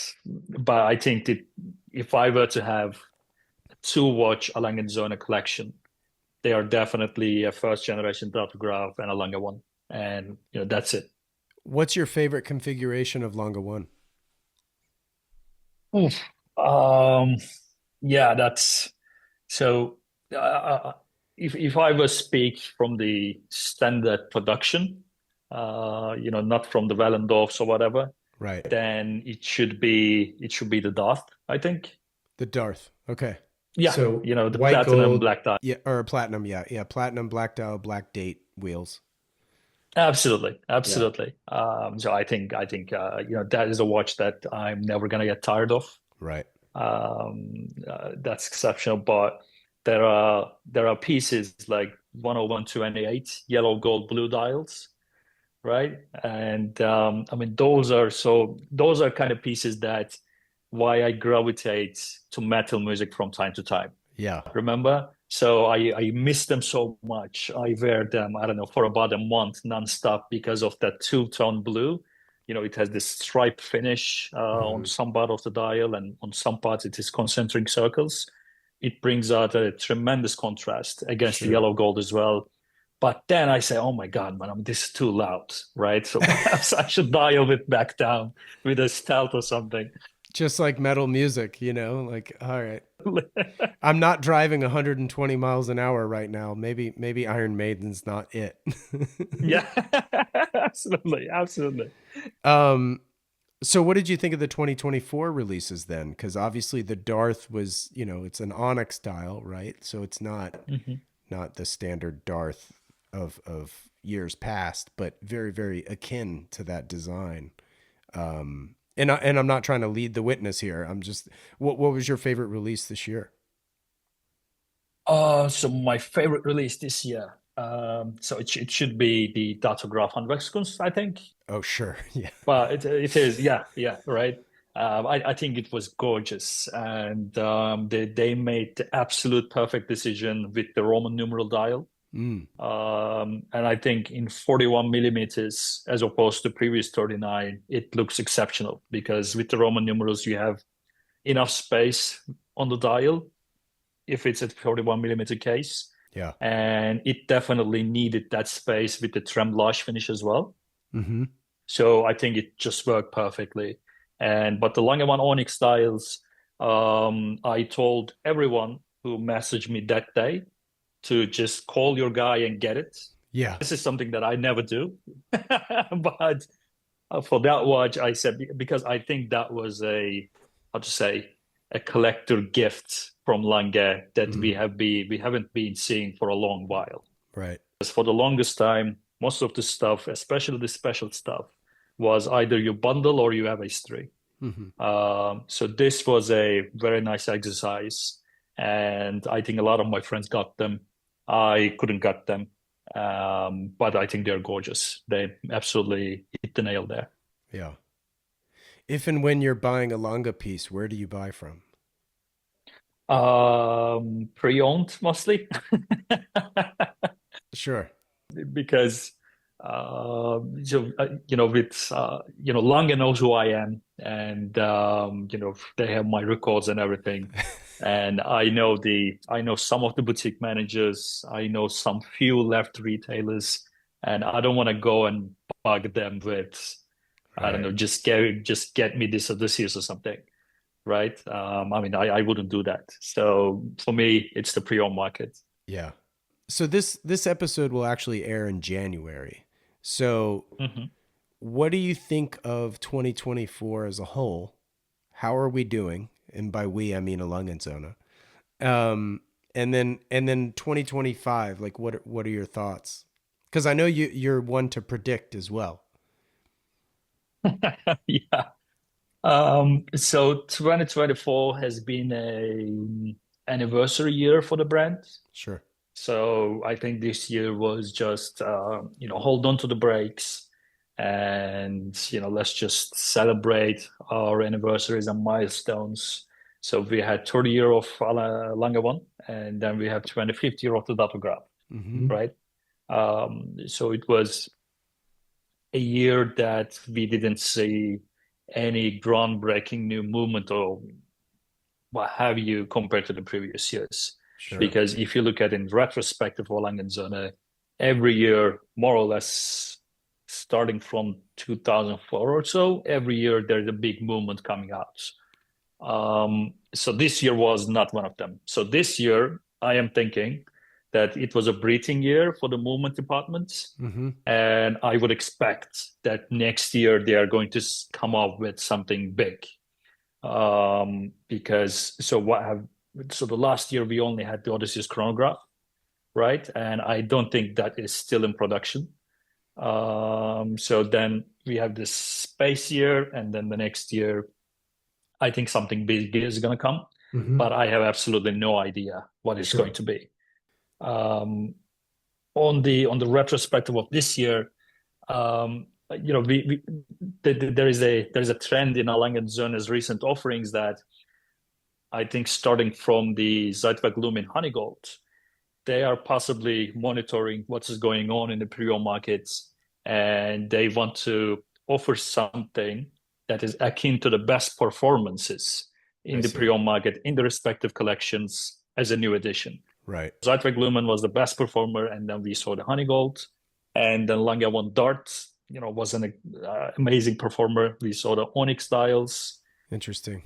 but I think that if I were to have two watch a Lange collection, they are definitely a first generation datograph and a Lange one. And, that's it. What's your favorite configuration of Longa 1? Oof. Um, yeah, that's so. If I were speak from the standard production, not from the Wellendorfs or whatever, Right. then it should be the Darth, I think. The Darth. Okay. Yeah, So the white platinum gold, black dial. yeah, or platinum, yeah, yeah, platinum, black dial, black date wheels. Absolutely, Yeah. absolutely. So I think that is a watch that I'm never gonna get tired of. Right. That's exceptional. But there are pieces like 10128 yellow, gold, blue dials, right? And I mean those are kind of pieces that why I gravitate to metal music from time to time. Yeah. Remember? So I miss them so much. I wear them, I don't know, for about a month nonstop because of that two-tone blue. It has this stripe finish on some part of the dial, and on some parts it is concentric circles. It brings out a tremendous contrast against the Sure. yellow gold as well. But then I say, oh my God, man, this is too loud, right? So perhaps I should dial it back down with a stealth or something. Just like metal music, like, all right. I'm not driving 120 miles an hour right now. Maybe Iron Maiden's not it. Yeah, absolutely, absolutely. um so what did you think of the 2024 releases then? Cuz obviously the Darth was, it's an onyx style, right? So it's Mhm. not the standard Darth of years past, but very very akin to that design. And I'm not trying to lead the witness here. I'm just what was your favorite release this year? So my favorite release this year. So it should be the Datograph Handwerkskunst, I think. Oh, sure. Yeah. But it is, yeah, yeah, right. I think it was gorgeous, and they made the absolute perfect decision with the Roman numeral dial. Mm. And I think in 41 millimeters, as opposed to previous 39, it looks exceptional because with the Roman numerals, you have enough space on the dial if it's a 41 millimeter case. Yeah. And it definitely needed that space with the tremblage finish as well. Mm-hmm. So I think it just worked perfectly. But the Langeman Onyx styles, I told everyone who messaged me that day to just call your guy and get it. Yeah. This is something that I never do. But for that watch, I said because I think that was how to say, a collector gift from Lange that Mm. we haven't been seeing for a long while. Right. Because for the longest time, most of the stuff, especially the special stuff, was either you bundle or you have a history. Mm-hmm. So this was a very nice exercise, and I think a lot of my friends got them. I couldn't get them, but I think they're gorgeous. They absolutely hit the nail there. Yeah. If and when you're buying a Langa piece, where do you buy from? Pre-owned mostly. Sure. Because with Lange knows who I am, and they have my records and everything, and I know some of the boutique managers, I know some few left retailers, and I don't want to go and bug them with, I don't Right. know, just get me this or this here or something, right? I mean, I wouldn't do that. So for me, it's the pre-owned market. Yeah. So this episode will actually air in January. So Mhm. what do you think of 2024 as a whole? How are we doing? And by we, I mean Alangenzona. Um, and then 2025, like what are your thoughts? Because I know you're one to predict as well. Yeah. So 2024 has been a anniversary year for the brand. Sure. So I think this year was just hold on to the brakes and let's just celebrate our anniversaries and milestones. So we had 30 year of Lange One, and then we have 25th year of the Datograph, Mm-hmm. right? So it was a year that we didn't see any groundbreaking new movement or what have you compared to the previous years. Sure. Because if you look at in retrospective for Langenzone, every year, more or less, starting from 2004 or so, every year there's a big movement coming out. So this year was not one of them. So this year, I am thinking that it was a breathing year for the movement departments. Mm-hmm. And I would expect that next year they are going to come up with something big. Because so the last year we only had the Odysseus chronograph, right? And I don't think that is still in production. So then we have this space year, and then the next year, I think something big is going to come, Mm-hmm. but I have absolutely no idea what it's going Sure. to be. Um, on the retrospective of this year, there is a trend in Alangenzone's recent offerings that I think starting from the Zeitwerk Lumin Honeygold, they are possibly monitoring what is going on in the pre-owned markets, and they want to offer something that is akin to the best performances I in the see. pre-owned market in the respective collections as a new edition. Right. Zeitwerk Lumen was the best performer, and then we saw the Honey Gold, and then Lange One Dart, was an amazing performer. We saw the Onyx dials, Interesting.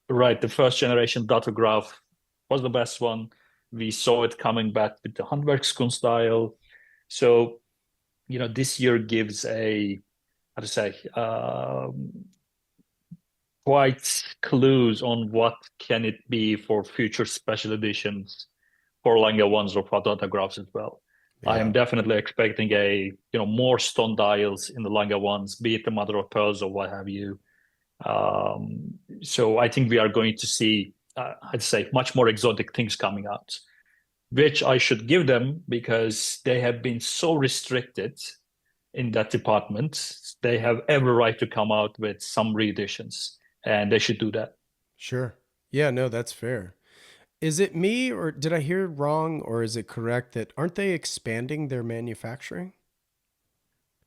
right? The first generation Datograph was the best one. We saw it coming back with the Handwerkskunst style. So, this year gives a, how to say, quite clues on what can it be for future special editions for Lange ones or for autographs as well. I Yeah. am definitely expecting more stone dials in the Lange ones, be it the mother of pearls or what have you. So I think we are going to see, I'd say, much more exotic things coming out, which I should give them because they have been so restricted in that department. They have every right to come out with some reeditions, and they should do that. Sure. Yeah, no, that's fair. Is it me or did I hear wrong or is it correct that aren't they expanding their manufacturing?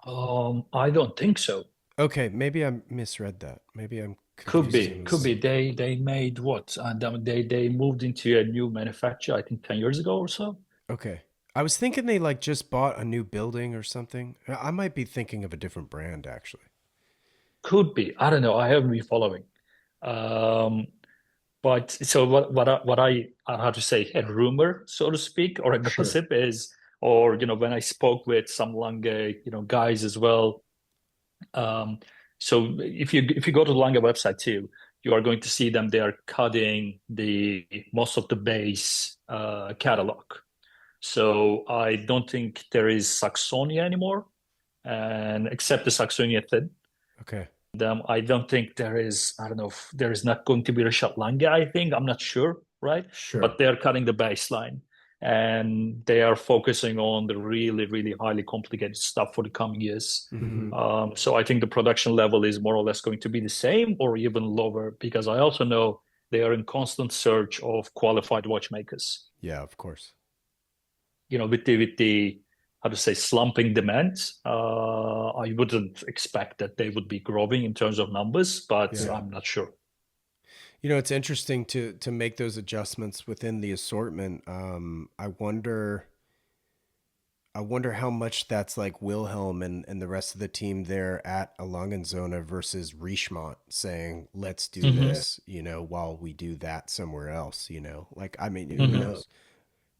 I don't think so. Okay, maybe I misread that. Maybe I'm Could confusing be, could this. be. They made what? And they moved into a new manufacturer, I think 10 years ago or so. Okay. I was thinking they like just bought a new building or something. I might be thinking of a different brand actually. Could be. I don't know. I haven't been following. Um, but so I have to say a rumor, so to speak, or a Sure. gossip is, or when I spoke with some Lange, guys as well. Um, so if you go to the Lange website too, you are going to see them. They are cutting the most of the base catalog. So I don't think there is Saxonia anymore, and except the Saxonia thin. Okay. I don't think there is, I don't know if there is not going to be Rashad Lange, I think. I'm not sure, right? Sure. But they're cutting the baseline and they are focusing on the really, really highly complicated stuff for the coming years. Hmm. So I think the production level is more or less going to be the same or even lower because I also know they are in constant search of qualified watchmakers. Yeah, of course. With the how to say slumping demand, I wouldn't expect that they would be growing in terms of numbers, but Yeah. I'm not sure. You know, it's interesting to make those adjustments within the assortment. I wonder how much that's like Wilhelm and the rest of the team there at Alangenzona versus Richemont saying, let's do Hmm. this, while we do that somewhere else, Like, I mean, who Hmm. knows?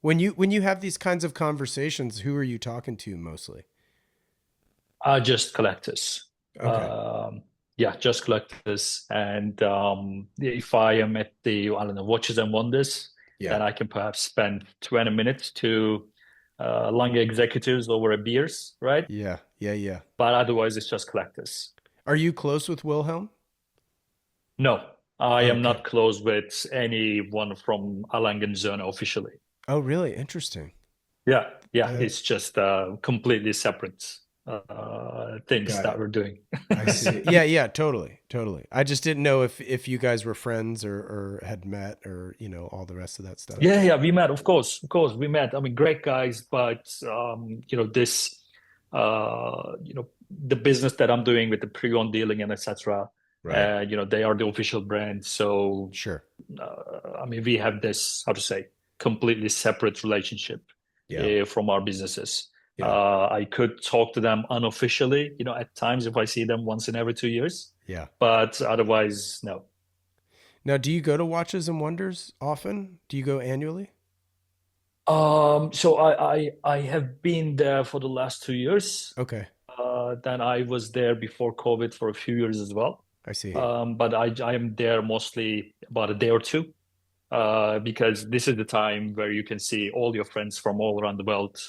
When you have these kinds of conversations, who are you talking to mostly? Just collectors. Okay. Um, yeah, just collectors. And if I am at the, I don't know, Watches and Wonders, Yeah. then I can perhaps spend 20 minutes to Lange executives over a beers, right? Yeah. Yeah. Yeah. But otherwise, it's just collectors. Are you close with Wilhelm? No, I am Okay. not close with anyone from Alangen officially. Oh, really? Interesting. Yeah, yeah, Uh, it's just completely separate things got that it. we're doing. I see. Yeah, yeah, totally, totally. I just didn't know if you guys were friends or had met or all the rest of that stuff. Yeah, yeah, we met, of course, we met. I mean, great guys, but the business that I'm doing with the pre-owned dealing and etc. Right. They are the official brand, so Sure. I mean, we have this, how to say, completely separate relationship Yeah. from our businesses. Yeah. I could talk to them unofficially, at times if I see them once in every 2 years, Yeah. but otherwise, no. Now, do you go to Watches and Wonders often? Do you go annually? So I have been there for the last 2 years. Okay. Then I was there before COVID for a few years as well. I see. But I am there mostly about a day or two. Because this is the time where you can see all your friends from all around the world,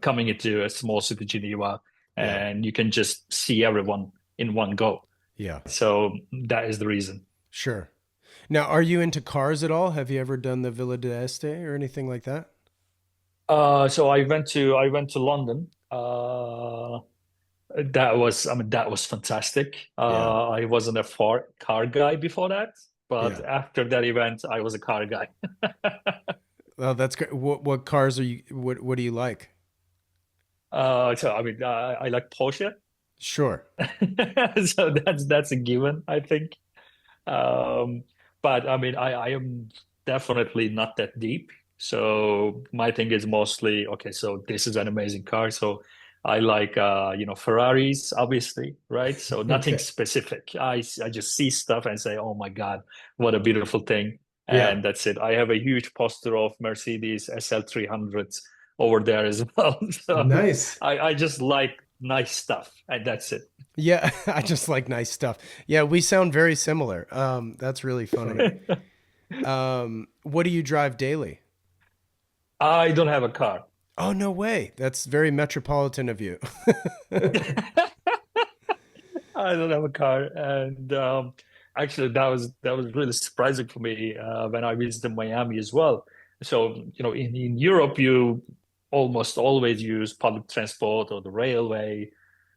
coming into a small city, Geneva, Yeah. and you can just see everyone in one go. Yeah. So that is the reason. Sure. Now, are you into cars at all? Have you ever done the Villa d'Este or anything like that? So I went to London. I mean, that was fantastic. Yeah. I wasn't a far car guy before that, but Yeah. after that event, I was a car guy. Oh, that's great. What cars are you what do you like? So I mean, I like Porsche. Sure. So that's a given, I think. Um, but I mean, I am definitely not that deep. So my thing is mostly, okay, so this is an amazing car. So I like, Ferraris, obviously, right? So nothing Okay. specific. I just see stuff and say, oh my God, what a beautiful thing. Yeah. And that's it. I have a huge poster of Mercedes SL 300s over there as well. So Nice. I just like nice stuff, and that's it. Yeah, I just like nice stuff. Yeah, we sound very similar. That's really funny. What do you drive daily? I don't have a car. Oh, no way. That's very metropolitan of you. I don't have a car, and actually, that was really surprising for me when I visited Miami as well. So, in Europe, you almost always use public transport or the railway,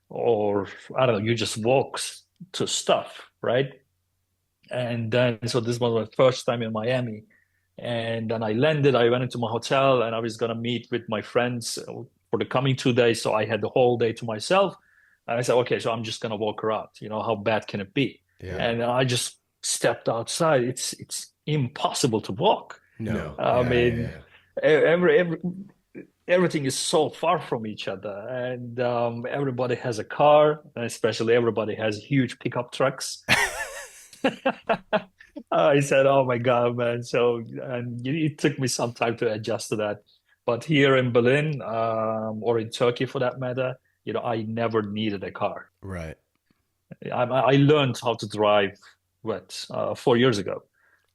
or I don't know, you just walk to stuff, right? And then, so this was my first time in Miami. And then I landed, I went into my hotel and I was going to meet with my friends for the coming 2 days. So I had the whole day to myself. And I said, okay, so I'm just going to walk around. How bad can it be? Yeah. And I just stepped outside. It's impossible to walk. No. I Yeah, yeah, mean, yeah. everything is so far from each other. And everybody has a car, and especially everybody has huge pickup trucks. I said, "Oh my God, man!" So, and it took me some time to adjust to that. But here in Berlin, or in Turkey for that matter, I never needed a car. Right. I learned how to drive, 4 years ago.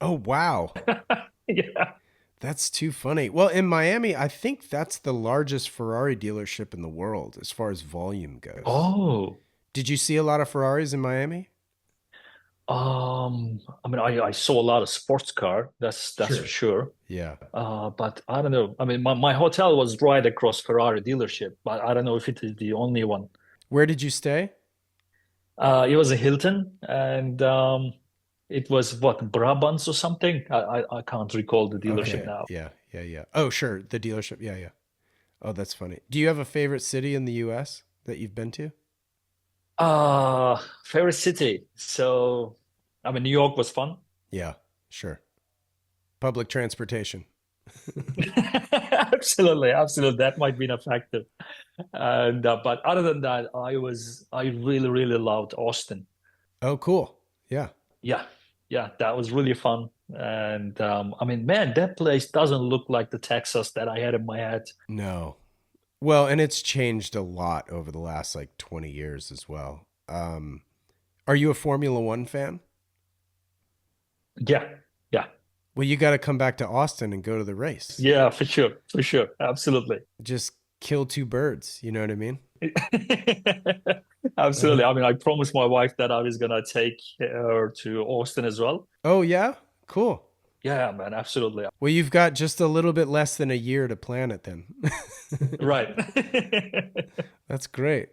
Oh, wow. Yeah. That's too funny. Well, in Miami, I think that's the largest Ferrari dealership in the world as far as volume goes. Oh, Did you see a lot of Ferraris in Miami? I mean, I saw a lot of sports car. That's for Sure. sure. Yeah. But I don't know. I mean, my hotel was right across Ferrari dealership, but I don't know if it is the only one. Where did you stay? It was a Hilton, and it was what, Brabants or something. I can't recall the dealership Okay. now. Yeah. Yeah. Yeah. Oh, sure. The dealership. Yeah. Yeah. Oh, that's funny. Do you have a favorite city in the US that you've been to? Favorite city. So, I mean, New York was fun. Yeah. Sure. Public transportation. Absolutely, absolutely. That might be a factor. And but other than that, I really, really loved Austin. Oh, cool. Yeah. Yeah, yeah, that was really fun. And I mean, man, that place doesn't look like the Texas that I had in my head. No. Well, and it's changed a lot over the last like 20 years as well. Are you a Formula One fan? Yeah, yeah, Well, you got to come back to Austin and go to the race. yeah, for sure, absolutely. Just kill two birds. You know what I mean? Absolutely. I mean, I promised my wife that I was gonna take her to Austin as well. Oh, yeah? Cool. Yeah, man, absolutely. Well, you've got just a little bit less than a year to plan it then. Right. That's great.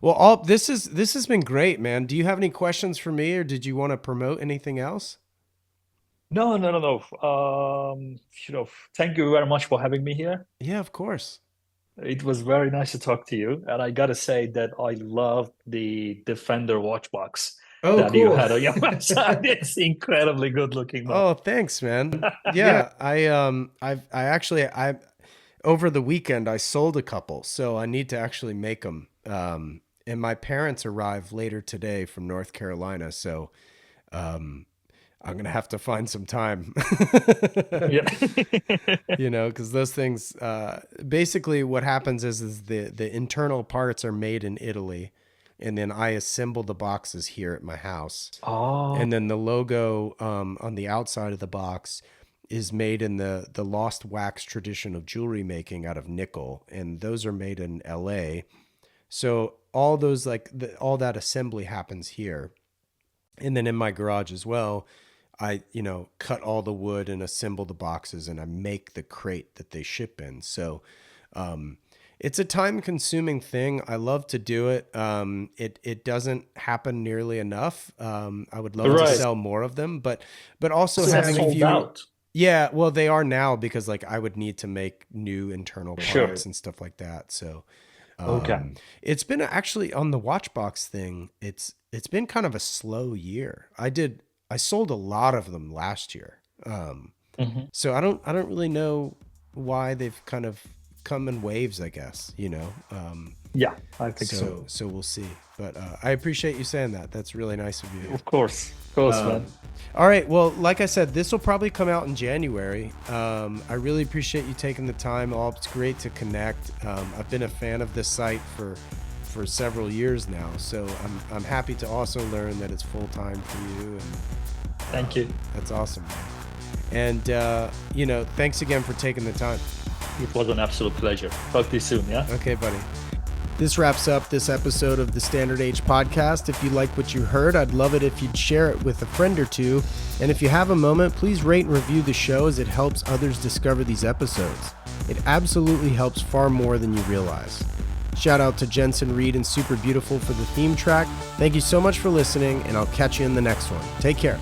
Well, all this has been great, man. Do you have any questions for me or did you want to promote anything else? No, no, no, no. Thank you very much for having me here. Yeah, of course. It was very nice to talk to you. And I gotta say that I love the Defender watch box Oh, that you cool. had on your website. It's incredibly good looking, man. Oh, thanks, man. Yeah. Yeah, I actually I over the weekend I sold a couple, so I need to actually make them. And my parents arrive later today from North Carolina, so um, I'm gonna have to find some time. Yeah. Because those things basically what happens is the internal parts are made in Italy, and then I assemble the boxes here at my house. Oh, And then the logo on the outside of the box is made in the lost wax tradition of jewelry making out of nickel, and those are made in LA. So all those all that assembly happens here, and then in my garage as well. I cut all the wood and assemble the boxes, and I make the crate that they ship in. So um, it's a time consuming thing. I love to do it. It doesn't happen nearly enough. I would love to right. sell more of them, but also So that's having sold fewer. out. Yeah, well, they are now because like I would need to make new internal Sure. parts and stuff like that. So Okay. it's been actually on the Watchbox thing. It's been kind of a slow year. I sold a lot of them last year. Hmm. So I don't really know why they've kind of come in waves, I guess, you know. Yeah, I think So so. so we'll see. But I appreciate you saying that. That's really nice of you. Of course, man. All right. Well, like I said, this will probably come out in January. I really appreciate you taking the time. Alp, it's great to connect. I've been a fan of this site for several years now, so I'm happy to also learn that it's full time for you, and Thank you. that's awesome, man. And thanks again for taking the time. It was an absolute pleasure. Talk to you soon, yeah? Okay, buddy. This wraps up this episode of the Standard Age podcast. If you like what you heard, I'd love it if you'd share it with a friend or two. And if you have a moment, please rate and review the show, as it helps others discover these episodes. It absolutely helps far more than you realize. Shout out to Jensen Reed and Super Beautiful for the theme track. Thank you so much for listening, and I'll catch you in the next one. Take care.